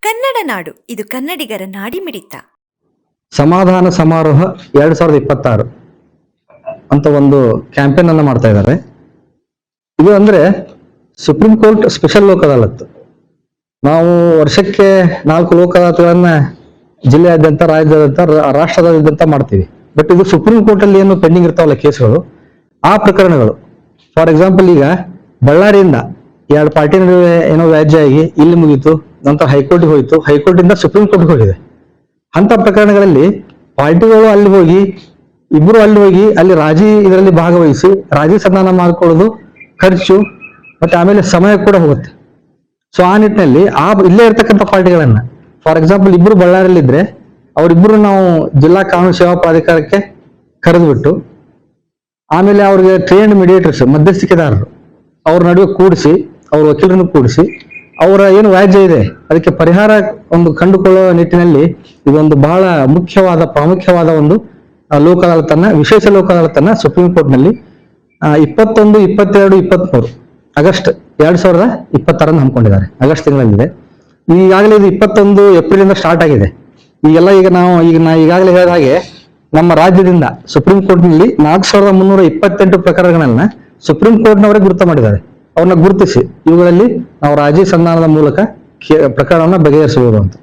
ಕನ್ನಡ ನಾಡು ಇದು ಕನ್ನಡಿಗರ ನಾಡಿಮಿಡಿತ. ಸಮಾಧಾನ ಸಮಾರೋಹ 2026 ಅಂತ ಒಂದು ಕ್ಯಾಂಪೇನ್ ಅನ್ನ ಮಾಡ್ತಾ ಇದ್ದಾರೆ. ಇದು ಅಂದ್ರೆ supreme court special Lok Adalat. ನಾವು ವರ್ಷಕ್ಕೆ 4 ಲೋಕ್ ಅದಾಲತ್ಗಳನ್ನ ಜಿಲ್ಲೆಯಾದ್ಯಂತ, ರಾಜ್ಯಾದ್ಯಂತ, ರಾಷ್ಟ್ರದಾದ್ಯಂತ ಮಾಡ್ತೀವಿ. ಬಟ್ ಇದು ಸುಪ್ರೀಂ ಕೋರ್ಟ್ ಅಲ್ಲಿ ಏನು ಪೆಂಡಿಂಗ್ ಇರ್ತಾವಲ್ಲ ಕೇಸ್ಗಳು, ಆ ಪ್ರಕರಣಗಳು. ಫಾರ್ ಎಕ್ಸಾಂಪಲ್, ಈಗ ಬಳ್ಳಾರಿಯಿಂದ 2 ಪಾರ್ಟಿ ನಡುವೆ ಏನೋ ವ್ಯಾಜ್ಯ ಆಗಿ ಇಲ್ಲಿ ಮುಗೀತು, ನಂತರ ಹೈಕೋರ್ಟ್ಗೆ ಹೋಯ್ತು, ಹೈಕೋರ್ಟ್ ಇಂದ ಸುಪ್ರೀಂ ಕೋರ್ಟ್ಗೆ ಹೋಗಿದೆ. ಅಂತ ಪ್ರಕರಣಗಳಲ್ಲಿ ಪಾರ್ಟಿಗಳು ಅಲ್ಲಿ ಹೋಗಿ, ಇಬ್ರು ಅಲ್ಲಿ ಹೋಗಿ ಅಲ್ಲಿ ರಾಜಿ ಇದರಲ್ಲಿ ಭಾಗವಹಿಸಿ ರಾಜಿ ಸಂಧಾನ ಮಾಡ್ಕೊಳ್ಳೋದು ಖರ್ಚು, ಮತ್ತೆ ಆಮೇಲೆ ಸಮಯ ಕೂಡ ಹೋಗುತ್ತೆ. ಸೊ ಆ ನಿಟ್ಟಿನಲ್ಲಿ ಇಲ್ಲೇ ಇರ್ತಕ್ಕಂಥ ಪಾರ್ಟಿಗಳನ್ನ, ಫಾರ್ ಎಕ್ಸಾಂಪಲ್ ಇಬ್ರು ಬಳ್ಳಾರಿಯಲ್ಲಿ ಇದ್ರೆ ಅವರಿಬ್ರು ನಾವು ಜಿಲ್ಲಾ ಕಾನೂನು ಸೇವಾ ಪ್ರಾಧಿಕಾರಕ್ಕೆ ಕರೆದುಬಿಟ್ಟು, ಆಮೇಲೆ ಅವ್ರಿಗೆ ಟ್ರೈನ್ಡ್ ಮೀಡಿಯೇಟರ್ಸ್, ಮಧ್ಯಸ್ಥಿಕೆದಾರರು, ಅವ್ರ ನಡುವೆ ಕೂಡಿಸಿ, ಅವ್ರ ವಕೀಲರನ್ನು ಕೂಡಿಸಿ, ಅವರ ಏನು ವ್ಯಾಜ್ಯ ಇದೆ ಅದಕ್ಕೆ ಪರಿಹಾರ ಒಂದು ಕಂಡುಕೊಳ್ಳುವ ನಿಟ್ಟಿನಲ್ಲಿ ಇದೊಂದು ಬಹಳ ಮುಖ್ಯವಾದ, ಪ್ರಾಮುಖ್ಯವಾದ ಒಂದು ಲೋಕ ಅದಾಲತನ್ನ, ವಿಶೇಷ ಲೋಕ ಅದಾಲತನ್ನ ಸುಪ್ರೀಂ ಕೋರ್ಟ್ ನಲ್ಲಿ 21, 22, 23 ಆಗಸ್ಟ್ 2026 ಹಮ್ಮಿಕೊಂಡಿದ್ದಾರೆ. ಆಗಸ್ಟ್ ತಿಂಗಳಲ್ಲಿದೆ. ಈಗಾಗಲೇ ಇದು 21 ಏಪ್ರಿಲ್ ಇಂದ ಸ್ಟಾರ್ಟ್ ಆಗಿದೆ. ನಾ ಈಗಾಗಲೇ ಹೇಳಿದ ಹಾಗೆ ನಮ್ಮ ರಾಜ್ಯದಿಂದ ಸುಪ್ರೀಂ ಕೋರ್ಟ್ ನಲ್ಲಿ 4328 ಪ್ರಕರಣಗಳನ್ನ ಸುಪ್ರೀಂ ಕೋರ್ಟ್ನವರೇ ಗುರುತು ಮಾಡಿದ್ದಾರೆ. ಅವ್ರನ್ನ ಗುರುತಿಸಿ ಇವುಗಳಲ್ಲಿ ನಾವು ರಾಜಿ ಸಂಧಾನದ ಮೂಲಕ ಪ್ರಕರಣವನ್ನ ಬಗೆಹರಿಸಬಹುದು ಅಂತ.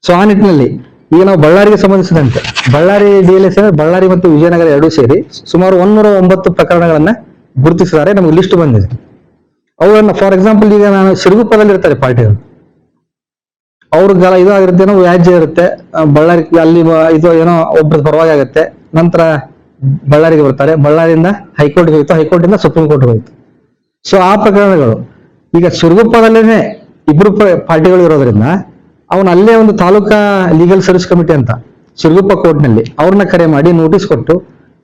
ಸೊ ಆ ನಿಟ್ಟಿನಲ್ಲಿ ಈಗ ನಾವು ಬಳ್ಳಾರಿಗೆ ಸಂಬಂಧಿಸಿದಂತೆ, ಬಳ್ಳಾರಿ DLS ಬಳ್ಳಾರಿ ಮತ್ತು ವಿಜಯನಗರ ಎರಡೂ ಸೇರಿ ಸುಮಾರು 109 ಪ್ರಕರಣಗಳನ್ನ ಗುರುತಿಸಿದ್ದಾರೆ. ನಮಗೆ ಲಿಸ್ಟ್ ಬಂದಿದೆ. ಅವುಗಳನ್ನ ಫಾರ್ ಎಕ್ಸಾಂಪಲ್, ಈಗ ನಾನು ಸಿರುಗುಪ್ಪದಲ್ಲಿ ಇರ್ತಾರೆ ಪಾರ್ಟಿಗಳು, ಅವ್ರಿಗೆಲ್ಲ ಇದು ಆಗಿರುತ್ತೆ, ಏನೋ ವ್ಯಾಜ್ಯ ಇರುತ್ತೆ, ಬಳ್ಳಾರಿ ಅಲ್ಲಿ ಇದು ಏನೋ ಒಬ್ರದ್ದು ಪರವಾಗಿ ಆಗುತ್ತೆ, ನಂತರ ಬಳ್ಳಾರಿಗೆ ಬರ್ತಾರೆ, ಬಳ್ಳಾರಿಯಿಂದ ಹೈಕೋರ್ಟ್ಗೆ ಹೋಯ್ತು, ಹೈಕೋರ್ಟ್ ಇಂದ ಸುಪ್ರೀಂ ಕೋರ್ಟ್ಗೆ ಹೋಯ್ತು. ಸೊ ಆ ಪ್ರಕರಣಗಳು ಈಗ ಸಿರುಗುಪ್ಪದಲ್ಲೇನೆ ಇಬ್ರು ಪಾರ್ಟಿಗಳು ಇರೋದ್ರಿಂದ ಅವನು ಅಲ್ಲೇ ಒಂದು ತಾಲೂಕಾ ಲೀಗಲ್ ಸರ್ವಿಸ್ ಕಮಿಟಿ ಅಂತ ಸಿರುಗುಪ್ಪ ಕೋರ್ಟ್ನಲ್ಲಿ ಅವ್ರನ್ನ ಕರೆ ಮಾಡಿ ನೋಟಿಸ್ ಕೊಟ್ಟು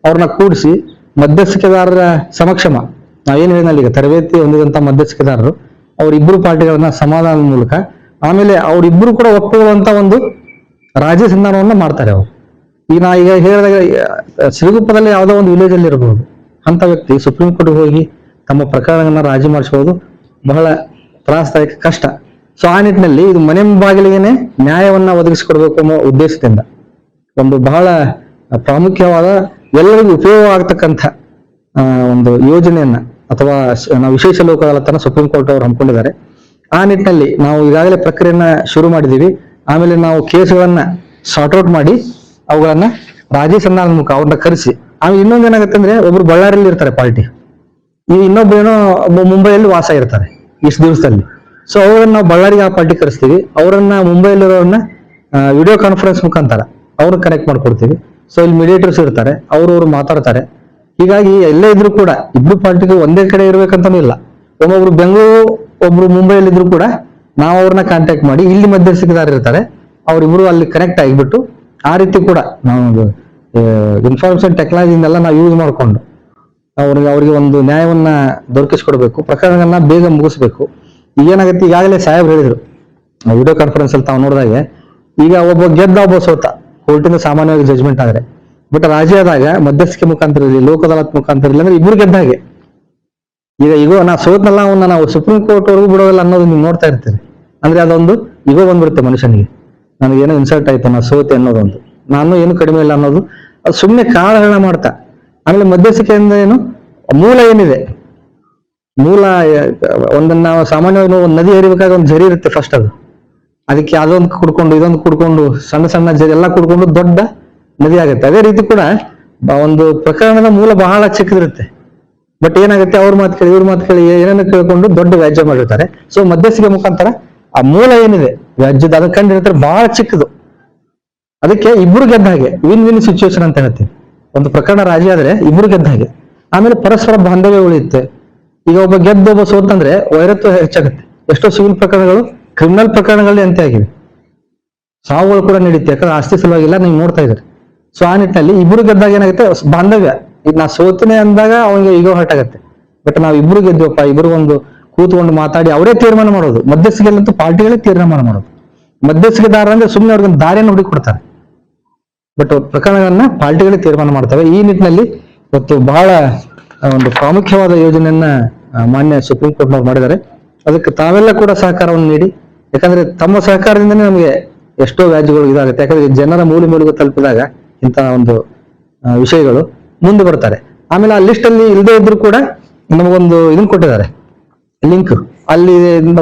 ಅವ್ರನ್ನ ಕೂಡಿಸಿ ಮಧ್ಯಸ್ಥಿಕೆದಾರರ ಸಮಕ್ಷಮ, ನಾವೇನು ಹೇಳಿದಲ್ಲಿ ಈಗ ತರಬೇತಿ ಹೊಂದಿದಂತ ಮಧ್ಯಸ್ಥಿಕೆದಾರರು ಅವರಿಬ್ರು ಪಾರ್ಟಿಗಳನ್ನ ಸಮಾಧಾನದ ಮೂಲಕ, ಆಮೇಲೆ ಅವರಿಬ್ರು ಕೂಡ ಒಪ್ಪುವಂತ ಒಂದು ರಾಜಿ ಸಂಧಾನವನ್ನ ಮಾಡ್ತಾರೆ ಅವರು. ಈಗ ನಾ ಈಗ ಹೇಳಿದಾಗ ಸಿರುಗುಪ್ಪದಲ್ಲಿ ಯಾವುದೋ ಒಂದು ವಿಲೇಜ್ ಅಲ್ಲಿ ಇರಬಹುದು, ಅಂತ ವ್ಯಕ್ತಿ ಸುಪ್ರೀಂ ಕೋರ್ಟ್ಗೆ ಹೋಗಿ ತಮ್ಮ ಪ್ರಕರಣಗಳನ್ನ ರಾಜಿ ಮಾಡಿಸಬಹುದು, ಬಹಳ ತ್ರಾಸದಾಯಕ, ಕಷ್ಟ. ಸೊ ಆ ನಿಟ್ಟಿನಲ್ಲಿ ಇದು ಮನೆ ಬಾಗಿಲಿಗೆನೆ ನ್ಯಾಯವನ್ನ ಒದಗಿಸಿಕೊಡ್ಬೇಕು ಅನ್ನೋ ಉದ್ದೇಶದಿಂದ ಒಂದು ಬಹಳ ಪ್ರಾಮುಖ್ಯವಾದ, ಎಲ್ಲರಿಗೂ ಉಪಯೋಗ ಆಗ್ತಕ್ಕಂಥ ಒಂದು ಯೋಜನೆಯನ್ನ ಅಥವಾ ನಾವು ವಿಶೇಷ ಲೋಕ ಅದಾಲತನ್ನ ಸುಪ್ರೀಂ ಕೋರ್ಟ್ ಅವರು ಹಮ್ಮಿಕೊಂಡಿದ್ದಾರೆ. ಆ ನಿಟ್ಟಿನಲ್ಲಿ ನಾವು ಈಗಾಗಲೇ ಪ್ರಕ್ರಿಯೆಯನ್ನ ಶುರು ಮಾಡಿದೀವಿ. ಆಮೇಲೆ ನಾವು ಕೇಸ್ಗಳನ್ನ ಸಾರ್ಟ್ ಔಟ್ ಮಾಡಿ ಅವುಗಳನ್ನ ರಾಜಿ ಸಂಧಾನದ ಮುಖ ಅವ್ರನ್ನ ಕರೆಸಿ, ಆಮೇಲೆ ಇನ್ನೊಂದು ಏನಾಗುತ್ತೆ ಅಂದ್ರೆ, ಒಬ್ರು ಬಳ್ಳಾರಿಯಲ್ಲಿ ಇರ್ತಾರೆ ಪಾರ್ಟಿ, ಈ ಇನ್ನೊಬ್ರೇನೋ ಮುಂಬೈಯಲ್ಲಿ ವಾಸ ಇರ್ತಾರೆ ಇಷ್ಟು ದಿವಸದಲ್ಲಿ. ಸೊ ಅವ್ರನ್ನ ನಾವು ಬಳ್ಳಾರಿಗೆ ಆ ಪಾರ್ಟಿ ಕರೆಸ್ತೀವಿ, ಅವರನ್ನ ಮುಂಬೈಲಿರೋರನ್ನ ವಿಡಿಯೋ ಕಾನ್ಫರೆನ್ಸ್ ಮುಖಾಂತರ ಅವ್ರನ್ನ ಕನೆಕ್ಟ್ ಮಾಡ್ಕೊಡ್ತೀವಿ. ಸೊ ಇಲ್ಲಿ ಮೀಡಿಯೇಟರ್ಸ್ ಇರ್ತಾರೆ, ಅವ್ರು ಮಾತಾಡ್ತಾರೆ. ಹೀಗಾಗಿ ಎಲ್ಲೇ ಇದ್ರು ಕೂಡ ಇಬ್ರು ಪಾರ್ಟಿಗೂ ಒಂದೇ ಕಡೆ ಇರ್ಬೇಕಂತಾನೂ ಇಲ್ಲ. ಒಬ್ಬೊಬ್ರು ಬೆಂಗಳೂರು, ಒಬ್ರು ಮುಂಬೈಯಲ್ಲಿ ಇದ್ರು ಕೂಡ ನಾವು ಅವ್ರನ್ನ ಕಾಂಟ್ಯಾಕ್ಟ್ ಮಾಡಿ, ಇಲ್ಲಿ ಮಧ್ಯಸ್ಥಿಕೆದಾರ ಇರ್ತಾರೆ, ಅವ್ರಿಬ್ರು ಅಲ್ಲಿ ಕನೆಕ್ಟ್ ಆಗಿಬಿಟ್ಟು ಆ ರೀತಿ ಕೂಡ ನಾವು ಇನ್ಫಾರ್ಮೇಶನ್ ಟೆಕ್ನಾಲಜಿನೆಲ್ಲ ನಾವು ಯೂಸ್ ಮಾಡಿಕೊಂಡು ಅವ್ರಿಗೆ ಒಂದು ನ್ಯಾಯವನ್ನ ದೊರಕಿಸ್ಕೊಡ್ಬೇಕು, ಪ್ರಕರಣಗಳನ್ನ ಬೇಗ ಮುಗಿಸ್ಬೇಕು. ಈಗೇನಾಗುತ್ತೆ, ಈಗಾಗಲೇ ಸಾಹೇಬ್ರು ಹೇಳಿದ್ರು ವಿಡಿಯೋ ಕಾನ್ಫರೆನ್ಸ್ ಅಲ್ಲಿ ತಾವು ನೋಡಿದಾಗೆ, ಈಗ ಒಬ್ಬ ಗೆದ್ದ ಒಬ್ಬ ಸೋತ ಕೋರ್ಟಿಂದ ಸಾಮಾನ್ಯವಾಗಿ ಜಜ್ಮೆಂಟ್ ಆದ್ರೆ, ಬಟ್ ರಾಜಿ ಆದಾಗ ಮಧ್ಯಸ್ಥಿಕೆ ಮುಖಾಂತರ ಇರಲಿ, ಲೋಕ ಅದಾಲತ್ ಮುಖಾಂತರ ಇರಲಿ ಅಂದ್ರೆ ಇಬ್ರು ಗೆದ್ದಾಗೆ. ಈಗ ನಾ ಸೋತ್ನಲ್ಲ ಅವನ್ನ ನಾವು ಸುಪ್ರೀಂ ಕೋರ್ಟ್ ವರೆಗೂ ಬಿಡೋಲ್ಲ ಅನ್ನೋದು ನೀವು ನೋಡ್ತಾ ಇರ್ತೀರಿ. ಅಂದ್ರೆ ಅದೊಂದು ಈಗೋ ಬಂದ್ಬಿಡುತ್ತೆ ಮನುಷ್ಯನಿಗೆ, ನನಗೇನೋ ಇನ್ಸಲ್ಟ್ ಆಯ್ತು, ನಾ ಸೋತೆ ಅನ್ನೋದೊಂದು, ನಾನು ಏನು ಕಡಿಮೆ ಇಲ್ಲ ಅನ್ನೋದು, ಅದು ಸುಮ್ಮನೆ ಕಾಳಹರಣ ಮಾಡ್ತಾ. ಆಮೇಲೆ ಮಧ್ಯಸ್ಥಿಕೆಯಿಂದ ಏನು ಮೂಲ ಏನಿದೆ, ಮೂಲ ಒಂದನ್ನ ನಾವು ಸಾಮಾನ್ಯವಾಗಿ ಒಂದು ನದಿ ಹರಿಬೇಕಾದ್ರೆ ಒಂದು ಝರಿ ಇರುತ್ತೆ ಫಸ್ಟ್, ಅದಕ್ಕೆ ಅದೊಂದು ಕುಡ್ಕೊಂಡು ಇದೊಂದು ಕುಡ್ಕೊಂಡು ಸಣ್ಣ ಸಣ್ಣ ಝರಿ ಎಲ್ಲ ಕುಡ್ಕೊಂಡು ದೊಡ್ಡ ನದಿ ಆಗುತ್ತೆ. ಅದೇ ರೀತಿ ಕೂಡ ಒಂದು ಪ್ರಕರಣದ ಮೂಲ ಬಹಳ ಚಿಕ್ಕದಿರುತ್ತೆ, ಬಟ್ ಏನಾಗುತ್ತೆ, ಅವ್ರ ಮಾತು ಕೇಳಿ ಇವ್ರ ಮಾತು ಕೇಳಿ ಏನೇನು ಕೇಳ್ಕೊಂಡು ದೊಡ್ಡ ವ್ಯಾಜ್ಯ ಮಾಡಿರ್ತಾರೆ. ಸೊ ಮಧ್ಯಸ್ಥಿಕೆ ಮುಖಾಂತರ ಆ ಮೂಲ ಏನಿದೆ ವ್ಯಾಜ್ಯದ ಅದನ್ನ ಕಂಡಿರ್ತಾರೆ ಬಹಳ ಚಿಕ್ಕದು. ಅದಕ್ಕೆ ಇಬ್ರು ಗೆದ್ದ ಹಾಗೆ, ವಿನ್ ವಿನ್ ಸಿಚುವೇಶನ್ ಅಂತ ಹೇಳ್ತೀವಿ. ಒಂದು ಪ್ರಕರಣ ರಾಜಿ ಆದ್ರೆ ಇಬ್ರು ಗೆದ್ದ ಹಾಗೆ, ಆಮೇಲೆ ಪರಸ್ಪರ ಬಾಂಧವ್ಯ ಉಳಿಯುತ್ತೆ. ಈಗ ಒಬ್ಬ ಗೆದ್ದ ಒಬ್ಬ ಸೋತಂದ್ರೆ ವೈರತ್ವ ಹೆಚ್ಚಾಗುತ್ತೆ. ಎಷ್ಟೋ ಸಿವಿಲ್ ಪ್ರಕರಣಗಳು ಕ್ರಿಮಿನಲ್ ಪ್ರಕರಣಗಳಲ್ಲಿ ಅಂತ್ಯ ಆಗಿವೆ, ಸಾವುಗಳು ಕೂಡ ನಡೀತೆ, ಯಾಕಂದ್ರೆ ಆಸ್ತಿ ಸಲುವಾಗಿಲ್ಲ, ನೀವು ನೋಡ್ತಾ ಇದ್ದಾರೆ. ಸೊ ಆ ನಿಟ್ಟಿನಲ್ಲಿ ಇಬ್ರು ಗೆದ್ದಾಗ ಏನಾಗುತ್ತೆ, ಬಾಂಧವ್ಯ. ಈಗ ನಾ ಸೋತನೆ ಅಂದಾಗ ಅವನಿಗೆ ಈಗೋ ಹರ್ಟ್ ಆಗುತ್ತೆ, ಬಟ್ ನಾವು ಇಬ್ರು ಗೆದ್ವಪ್ಪ, ಇಬ್ರು ಒಂದು ಕೂತ್ಕೊಂಡು ಮಾತಾಡಿ ಅವರೇ ತೀರ್ಮಾನ ಮಾಡೋದು. ಮಧ್ಯಸ್ಥಿಕೆಯಲ್ಲಂತೂ ಪಾರ್ಟಿಗಳೇ ತೀರ್ಮಾನ ಮಾಡೋದು. ಮಧ್ಯಸ್ಥಿಕೆದಾರ ಅಂದ್ರೆ ಸುಮ್ಮನೆ ಅವ್ರಿಗೆ ದಾರಿಯನ್ನು ಹುಡುಕಿ ಕೊಡ್ತಾರೆ, ಬಟ್ ಪ್ರಕರಣಗಳನ್ನ ಪಾರ್ಟಿಗಳೇ ತೀರ್ಮಾನ ಮಾಡ್ತವೆ. ಈ ನಿಟ್ಟಿನಲ್ಲಿ ಇವತ್ತು ಬಹಳ ಒಂದು ಪ್ರಾಮುಖ್ಯವಾದ ಯೋಜನೆಯನ್ನ ಮಾನ್ಯ ಸುಪ್ರೀಂ ಕೋರ್ಟ್ನವ್ರು ಮಾಡಿದ್ದಾರೆ. ಅದಕ್ಕೆ ತಾವೆಲ್ಲ ಕೂಡ ಸಹಕಾರವನ್ನು ನೀಡಿ ಯಾಕಂದ್ರೆ ತಮ್ಮ ಸಹಕಾರದಿಂದನೇ ನಮಗೆ ಎಷ್ಟೋ ವ್ಯಾಜ್ಯಗಳು ಇದಾಗುತ್ತೆ. ಯಾಕಂದ್ರೆ ಜನರ ಮೂಲೆಗೂ ತಲುಪಿದಾಗ ಇಂತಹ ಒಂದು ವಿಷಯಗಳು ಮುಂದೆ ಬರ್ತಾರೆ. ಆಮೇಲೆ ಆ ಲಿಸ್ಟ್ ಅಲ್ಲಿ ಇಲ್ಲದೆ ಇದ್ರು ಕೂಡ ನಮಗೊಂದು ಇದನ್ನ ಕೊಟ್ಟಿದ್ದಾರೆ, ಲಿಂಕ್. ಅಲ್ಲಿ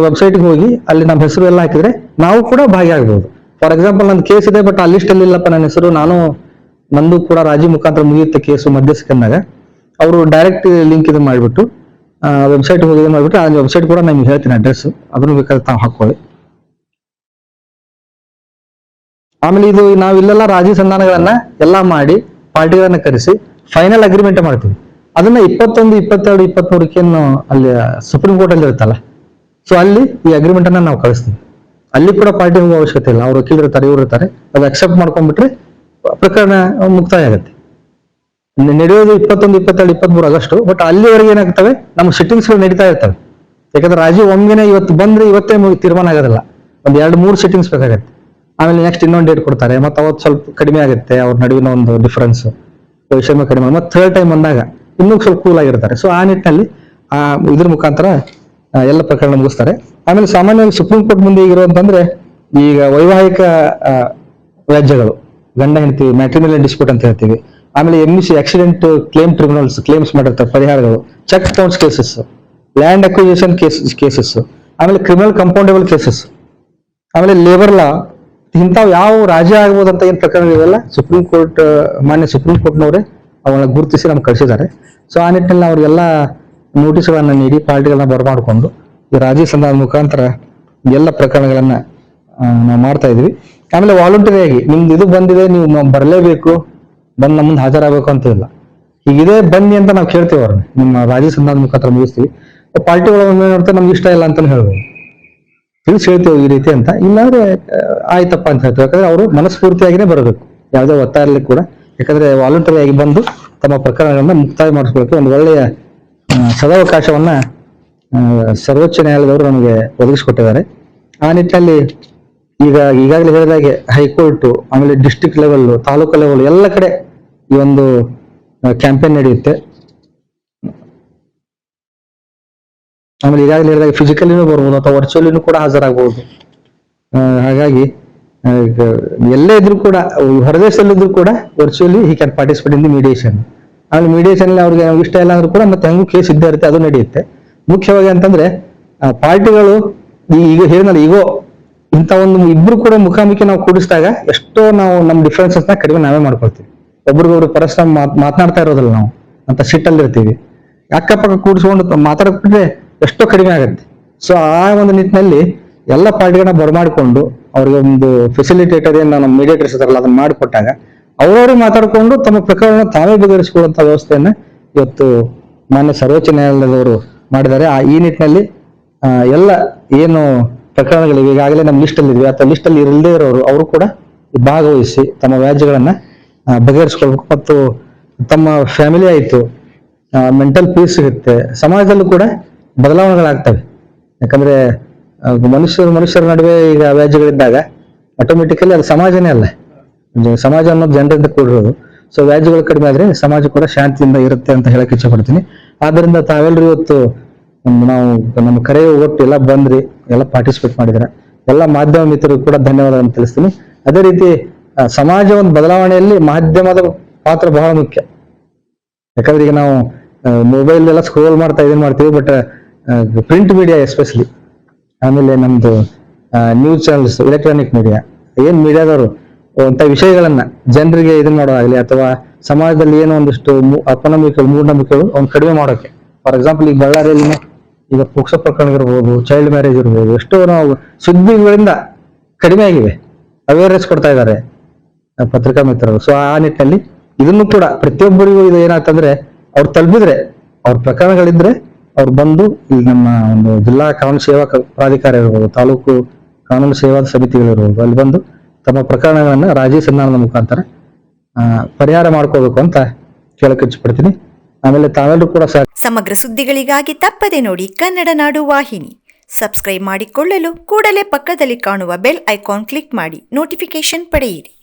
ವೆಬ್ಸೈಟ್ಗೆ ಹೋಗಿ ಅಲ್ಲಿ ನಮ್ಮ ಹೆಸರು ಎಲ್ಲ ಹಾಕಿದ್ರೆ ನಾವು ಕೂಡ ಭಾಗಿಯಾಗಬಹುದು. ಫಾರ್ ಎಕ್ಸಾಂಪಲ್ ನಂದು ಕೇಸ್ ಇದೆ, ಬಟ್ ಆ ಲಿಸ್ಟ್ ಅಲ್ಲಿ ಇಲ್ಲಪ್ಪ ನನ್ನ ಹೆಸರು, ನಂದು ಕೂಡ ರಾಜಿ ಮುಖಾಂತರ ಮುಗಿಯುತ್ತೆ ಕೇಸು ಮಧ್ಯಸ್ಥಿಕೆಂದಾಗ ಅವರು ಡೈರೆಕ್ಟ್ ಲಿಂಕ್ ಇದು ಮಾಡಿಬಿಟ್ಟು ವೆಬ್ಸೈಟ್ ಹೋಗಿ ಇದು ಮಾಡಿಬಿಟ್ಟು, ಆ ವೆಬ್ಸೈಟ್ ಕೂಡ ನಿಮ್ಗೆ ಹೇಳ್ತೀನಿ ಅಡ್ರೆಸ್, ಅದನ್ನು ಬೇಕಾದ್ರೆ ತಾವು ಹಾಕೊಳ್ಳಿ. ಆಮೇಲೆ ಇದು ನಾವು ಇಲ್ಲೆಲ್ಲ ರಾಜಿ ಸಂಧಾನಗಳನ್ನ ಎಲ್ಲ ಮಾಡಿ ಪಾರ್ಟಿಗಳನ್ನ ಕರೆಸಿ ಫೈನಲ್ ಅಗ್ರಿಮೆಂಟ್ ಮಾಡ್ತೀವಿ. ಅದನ್ನ 21, 22, 23 ಅಲ್ಲಿ ಸುಪ್ರೀಂ ಕೋರ್ಟ್ ಅಲ್ಲಿ ಇರುತ್ತಲ್ಲ, ಸೊ ಅಲ್ಲಿ ಈ ಅಗ್ರಿಮೆಂಟ್ ಅನ್ನ ನಾವು ಕಳಿಸ್ತೀವಿ. ಅಲ್ಲಿ ಕೂಡ ಪಾರ್ಟಿ ಹೋಗೋ ಅವಶ್ಯಕತೆ ಇಲ್ಲ, ಅವ್ರು ವಕೀಲರು ಇರ್ತಾರೆ, ಇವ್ರು ಇರ್ತಾರೆ, ಅದು ಅಕ್ಸೆಪ್ಟ್ ಮಾಡ್ಕೊಂಡ್ಬಿಟ್ರೆ ಪ್ರಕರಣ ಮುಕ್ತಾಯ ಆಗುತ್ತೆ. ನಡೆಯೋದು 21, 22, 23 ಆಗಸ್ಟ್. ಬಟ್ ಅಲ್ಲಿವರೆಗೆ ಏನಾಗ್ತವೆ, ನಮ್ಮ ಸಿಟ್ಟಿಂಗ್ಸ್ ನಡೀತಾ ಇರ್ತವೆ. ಯಾಕಂದ್ರೆ ರಾಜಿ ಒಮ್ಮೆನೆ ಇವತ್ತು ಬಂದ್ರೆ ಇವತ್ತೇ ತೀರ್ಮಾನ ಆಗೋದಿಲ್ಲ, ಒಂದ್ 2-3 ಸಿಟ್ಟಿಂಗ್ಸ್ ಬೇಕಾಗತ್ತೆ. ಆಮೇಲೆ ನೆಕ್ಸ್ಟ್ ಇನ್ನೊಂದು ಡೇಟ್ ಕೊಡ್ತಾರೆ, ಮತ್ತೆ ಅವತ್ತು ಸ್ವಲ್ಪ ಕಡಿಮೆ ಆಗುತ್ತೆ ಅವ್ರ ನಡುವಿನ ಒಂದು ಡಿಫರೆನ್ಸ್, ವೈಷಮ್ಯ ಕಡಿಮೆ. ಮತ್ತೆ ಥರ್ಡ್ ಟೈಮ್ ಬಂದಾಗ ಇನ್ನೂ ಸ್ವಲ್ಪ ಕೂಲ್ ಆಗಿರ್ತಾರೆ. ಸೊ ಆ ನಿಟ್ಟಿನಲ್ಲಿ ಇದ್ರ ಮುಖಾಂತರ ಎಲ್ಲ ಪ್ರಕರಣ ಮುಗಿಸ್ತಾರೆ. ಆಮೇಲೆ ಸಾಮಾನ್ಯವಾಗಿ ಸುಪ್ರೀಂ ಕೋರ್ಟ್ ಮುಂದೆ ಈಗಿರುವಂತಂದ್ರೆ ಈಗ ವೈವಾಹಿಕ ವ್ಯಾಜ್ಯಗಳು, ಗಂಡ ಹೆಂಡತಿ ಮ್ಯಾಟ್ರಿಮೋನಿಯಲ್ ಡಿಸ್ಪ್ಯೂಟ್ ಅಂತ ಹೇಳ್ತೀವಿ. ಆಮೇಲೆ MEC accident claim tribunals claims ಮಾಡಿರ್ತಾರೆ, ಪರಿಹಾರಗಳು, check bounce cases, land acquisition cases, ಆಮೇಲೆ ಕ್ರಿಮಿನಲ್ ಕಂಪೌಂಡೇಬಲ್ ಕೇಸಸ್, ಆಮೇಲೆ ಲೇಬರ್ ಲಾ, ಇಂಥವು ಯಾವ ರಾಜ್ಯ ಆಗ್ಬೋದು ಅಂತ ಏನ್ ಪ್ರಕರಣಗಳಿವೆಲ್ಲ ಸುಪ್ರೀಂ ಕೋರ್ಟ್, ಮಾನ್ಯ ಸುಪ್ರೀಂ ಕೋರ್ಟ್ನವರೇ ಅವನ್ನ ಗುರುತಿಸಿ ನಮ್ಗೆ ಕಳಿಸಿದ್ದಾರೆ. ಸೊ ಆ ನಿಟ್ಟಿನಲ್ಲಿ ಅವ್ರಿಗೆಲ್ಲ ನೋಟಿಸ್ಗಳನ್ನ ನೀಡಿ ಪಾರ್ಟಿಗಳನ್ನ ಬರಮಾಡಿಕೊಂಡು ಈ ರಾಜಿ ಸಂಧಾನದ ಮುಖಾಂತರ ಎಲ್ಲ ಪ್ರಕರಣಗಳನ್ನ ನಾವು ಮಾಡ್ತಾ ಇದೀವಿ. ಆಮೇಲೆ ವಾಲಂಟರಿಯಾಗಿ ನಿಮ್ದು ಇದು ಬಂದಿದೆ, ನೀವು ಬರಲೇಬೇಕು, ಬಂದು ನಮ್ಮ ಮುಂದೆ ಹಾಜರಾಗಬೇಕು ಅಂತ ಇಲ್ಲ, ಹೀಗಿದೆ ಬನ್ನಿ ಅಂತ ನಾವು ಕೇಳ್ತೀವಿ ಅವ್ರನ್ನ, ನಿಮ್ಮ ರಾಜಿ ಸಂಧಾನದ ಮುಖಾಂತರ ಮುಗಿಸ್ತೀವಿ. ಪಾರ್ಟಿಗಳು ನೋಡ್ತಾ ನಮ್ಗೆ ಇಷ್ಟ ಇಲ್ಲ ಅಂತಾನೆ ಹೇಳ್ಬೋದು, ತಿಳಿಸಿ ಹೇಳ್ತೇವೆ ಈ ರೀತಿ ಅಂತ. ಇಲ್ಲಾಂದ್ರೆ ಆಯ್ತಪ್ಪ ಅಂತ ಹೇಳ್ತೇವೆ. ಯಾಕಂದ್ರೆ ಅವರು ಮನಸ್ಫೂರ್ತಿಯಾಗಿನೇ ಬರಬೇಕು, ಯಾವುದೇ ಒತ್ತಾಯ ಇರಲಿ ಕೂಡ. ಯಾಕಂದ್ರೆ ವಾಲಂಟರಿಯಾಗಿ ಬಂದು ತಮ್ಮ ಪ್ರಕರಣಗಳನ್ನ ಮುಕ್ತಾಯ ಮಾಡಿಸ್ಕೊಳ್ಳೋಕೆ ಒಂದು ಒಳ್ಳೆಯ ಸದಾವಕಾಶವನ್ನ ಸರ್ವೋಚ್ಚ ನ್ಯಾಯಾಲಯದವರು ನಮಗೆ ಒದಗಿಸಿಕೊಟ್ಟಿದ್ದಾರೆ. ಆ ನಿಟ್ಟಿನಲ್ಲಿ ಈಗಾಗಲೇ ಹೇಳಿದಾಗೆ ಹೈಕೋರ್ಟ್, ಆಮೇಲೆ ಡಿಸ್ಟ್ರಿಕ್ಟ್ ಲೆವೆಲ್, ತಾಲೂಕು ಲೆವೆಲ್ ಎಲ್ಲ ಕಡೆ ಈ ಒಂದು ಕ್ಯಾಂಪೇನ್ ನಡೆಯುತ್ತೆ. ಆಮೇಲೆ ಈಗಾಗಲೇ ಹೇಳಿದಾಗ ಫಿಸಿಕಲಿನೂ ಬರ್ಬೋದು ಅಥವಾ ವರ್ಚುವಲಿನೂ ಕೂಡ ಹಾಜರಾಗಬಹುದು. ಹಾಗಾಗಿ ಎಲ್ಲೇ ಇದ್ರು ಕೂಡ, ಹೊರದೇಶದಲ್ಲಿದ್ರು ಕೂಡ virtually he can participate in the mediation. ಆಮೇಲೆ ಮೀಡಿಯೇಷನ್ ಅವ್ರಿಗೆ ಇಷ್ಟ ಇಲ್ಲ ಅಂದ್ರೂ ಕೂಡ ಮತ್ತೆ ಹೆಂಗೂ ಕೇಸ್ ಇದ್ದೇ ಇರುತ್ತೆ, ಅದು ನಡೆಯುತ್ತೆ. ಮುಖ್ಯವಾಗಿ ಅಂತಂದ್ರೆ ಪಾರ್ಟಿಗಳು ಈಗ ಹೇಳಿದ್ನಲ್ಲ, ಈಗೋ ಇಂಥ ಒಂದು ಇಬ್ರು ಕೂಡ ಮುಖಾಮುಖಿ ನಾವು ಕೂಡಿಸಿದಾಗ ಎಷ್ಟೋ ನಾವು ನಮ್ಮ ಡಿಫ್ರೆನ್ಸಸ್ ನ ಕಡಿಮೆ ನಾವೇ ಮಾಡ್ಕೊಳ್ತೀವಿ. ಒಬ್ರಿಗೊಬ್ರು ಪರಸ್ಪರ ಮಾತನಾಡ್ತಾ ಇರೋದಿಲ್ಲ ನಾವು ಅಂತ ಸಿಟ್ಟಲ್ಲಿ ಇರ್ತೀವಿ. ಅಕ್ಕಪಕ್ಕ ಕೂಡಿಸ್ಕೊಂಡು ಮಾತಾಡ್ಬಿಟ್ರೆ ಎಷ್ಟೋ ಕಡಿಮೆ ಆಗುತ್ತೆ. ಸೊ ಆ ಒಂದು ನಿಟ್ಟಿನಲ್ಲಿ ಎಲ್ಲ ಪಾರ್ಟಿಗಳನ್ನ ಬರಮಾಡಿಕೊಂಡು ಅವ್ರಿಗೆ ಒಂದು ಫೆಸಿಲಿಟೇಟರ್ ಏನ್ ನಮ್ಮ ಮೀಡಿಯೇಟರ್ಸ್ ಇದಾರಲ್ಲ ಅದನ್ನ ಮಾಡಿಕೊಟ್ಟಾಗ ಅವ್ರವ್ರಿಗೆ ಮಾತಾಡಿಕೊಂಡು ತಮ್ಮ ಪ್ರಕರಣ ತಾವೇ ಬಗೆಹರಿಸಿಕೊಳ್ಳುವಂತ ವ್ಯವಸ್ಥೆಯನ್ನ ಇವತ್ತು ಮಾನ್ಯ ಸರ್ವೋಚ್ಚ ನ್ಯಾಯಾಲಯದವರು ಮಾಡಿದ್ದಾರೆ. ಈ ನಿಟ್ಟಿನಲ್ಲಿ ಎಲ್ಲ ಏನು ಪ್ರಕರಣಗಳಿವೆ ಈಗಾಗಲೇ ನಮ್ಮ ಲಿಸ್ಟ್ ಅಲ್ಲಿ ಇದ್ವಿ ಅಥವಾ ಲಿಸ್ಟ್ ಅಲ್ಲಿ ಇರದೇ ಇರೋರು ಅವರು ಕೂಡ ಭಾಗವಹಿಸಿ ತಮ್ಮ ವ್ಯಾಜ್ಯಗಳನ್ನ ಬಗೆಹರಿಸ್ಕೊಳ್ಬೇಕು. ಮತ್ತು ತಮ್ಮ ಫ್ಯಾಮಿಲಿ ಆಯ್ತು, ಮೆಂಟಲ್ ಪೀಸ್ ಸಿಗುತ್ತೆ, ಸಮಾಜದಲ್ಲೂ ಕೂಡ ಬದಲಾವಣೆಗಳಾಗ್ತವೆ. ಯಾಕಂದ್ರೆ ಮನುಷ್ಯರ ನಡುವೆ ಈಗ ವ್ಯಾಜ್ಯಗಳಿದ್ದಾಗ ಆಟೋಮೆಟಿಕಲಿ ಅದು ಸಮಾಜನೇ ಅಲ್ಲ, ಸಮಾಜ ಅನ್ನೋದು ಜನರಿಂದ ಕೂಡಿರೋದು. ಸೊ ವ್ಯಾಜ್ಯಗಳು ಕಡಿಮೆ ಆದ್ರೆ ಸಮಾಜ ಕೂಡ ಶಾಂತಿಯಿಂದ ಇರುತ್ತೆ ಅಂತ ಹೇಳಕ್ ಇಚ್ಛೆ ಪಡ್ತೀನಿ. ಆದ್ರಿಂದ ತಾವೆಲ್ಲರೂ ಇವತ್ತು ನಾವು ನಮ್ಮ ಕರೆಯ ಒಟ್ಟು ಎಲ್ಲ ಬಂದ್ರಿ, ಎಲ್ಲ ಪಾರ್ಟಿಸಿಪೇಟ್ ಮಾಡಿದ್ರ ಎಲ್ಲ ಮಾಧ್ಯಮ ಮಿತ್ರರು ಕೂಡ ಧನ್ಯವಾದಗಳನ್ನು ತಿಳಿಸ್ತೀನಿ. ಅದೇ ರೀತಿ ಸಮಾಜ ಒಂದು ಬದಲಾವಣೆಯಲ್ಲಿ ಮಾಧ್ಯಮದ ಪಾತ್ರ ಬಹಳ ಮುಖ್ಯ. ಯಾಕಂದ್ರೆ ಈಗ ನಾವು ಮೊಬೈಲ್ ಎಲ್ಲ ಸ್ಕ್ರೋಲ್ ಮಾಡ್ತಾ ಇದನ್ ಮಾಡ್ತೀವಿ, ಬಟ್ ಪ್ರಿಂಟ್ ಮೀಡಿಯಾ ಎಸ್ಪೆಷಲಿ, ಆಮೇಲೆ ನಮ್ದು ನ್ಯೂಸ್ ಚಾನಲ್ಸ್, ಎಲೆಕ್ಟ್ರಾನಿಕ್ ಮೀಡಿಯಾ, ಏನ್ ಮೀಡಿಯಾದವರು ಅಂತ ವಿಷಯಗಳನ್ನ ಜನರಿಗೆ ಇದನ್ ಮಾಡೋದಾಗ್ಲಿ ಅಥವಾ ಸಮಾಜದಲ್ಲಿ ಏನೋ ಒಂದಿಷ್ಟು ಅಪನಂಬಿಕೆಗಳು, ಮೂಢನಂಬಿಕೆಗಳು ಅವ್ನು ಕಡಿಮೆ ಮಾಡೋಕೆ. ಫಾರ್ ಎಕ್ಸಾಂಪಲ್ ಈಗ ಬಳ್ಳಾರಿಯಲ್ಲಿ ಈಗ ಪೋಕ್ಸೋ ಪ್ರಕರಣ ಇರ್ಬೋದು, ಚೈಲ್ಡ್ ಮ್ಯಾರೇಜ್ ಇರ್ಬೋದು, ಎಷ್ಟೋ ನಾವು ಸುದ್ದಿಗಳಿಂದ ಕಡಿಮೆ ಆಗಿವೆ, ಅವೇರ್ನೆಸ್ ಕೊಡ್ತಾ ಇದ್ದಾರೆ ಪತ್ರಿಕಾ ಮಿತ್ರರು. ಸೊ ಆ ನಿಟ್ಟಿನಲ್ಲಿ ಇದನ್ನು ಕೂಡ ಪ್ರತಿಯೊಬ್ಬರಿಗೂ ಇದು ಏನಾಗ್ತಂದ್ರೆ ಅವ್ರು ತಲುಪಿದ್ರೆ, ಅವ್ರ ಪ್ರಕರಣಗಳಿದ್ರೆ ಅವ್ರು ಬಂದು ಇಲ್ಲಿ ನಮ್ಮ ಒಂದು ಜಿಲ್ಲಾ ಕಾನೂನು ಸೇವಾ ಪ್ರಾಧಿಕಾರ ಇರ್ಬೋದು, ತಾಲೂಕು ಕಾನೂನು ಸೇವಾ ಸಮಿತಿಗಳಿರ್ಬೋದು, ಅಲ್ಲಿ ಬಂದು ತಮ್ಮ ಪ್ರಕರಣಗಳನ್ನ ರಾಜಿ ಸಂಧಾನದ ಮುಖಾಂತರ ಪರಿಹಾರ ಮಾಡ್ಕೋಬೇಕು ಅಂತ ಕೇಳಕ್ ಇಚ್ಛಪಡ್ತೀನಿ. ಆಮೇಲೆ ತಾವೆಲ್ಲರೂ ಕೂಡ ಸಮಗ್ರ ಸುದ್ದಿಗಳಿಗಾಗಿ ತಪ್ಪದೆ ನೋಡಿ ಕನ್ನಡ ನಾಡು ವಾಹಿನಿ. ಸಬ್ಸ್ಕ್ರೈಬ್ ಮಾಡಿಕೊಳ್ಳಲು ಕೂಡಲೇ ಪಕ್ಕದಲ್ಲಿ ಕಾಣುವ ಬೆಲ್ ಐಕಾನ್ ಕ್ಲಿಕ್ ಮಾಡಿ ನೋಟಿಫಿಕೇಶನ್ ಪಡೆಯಿರಿ.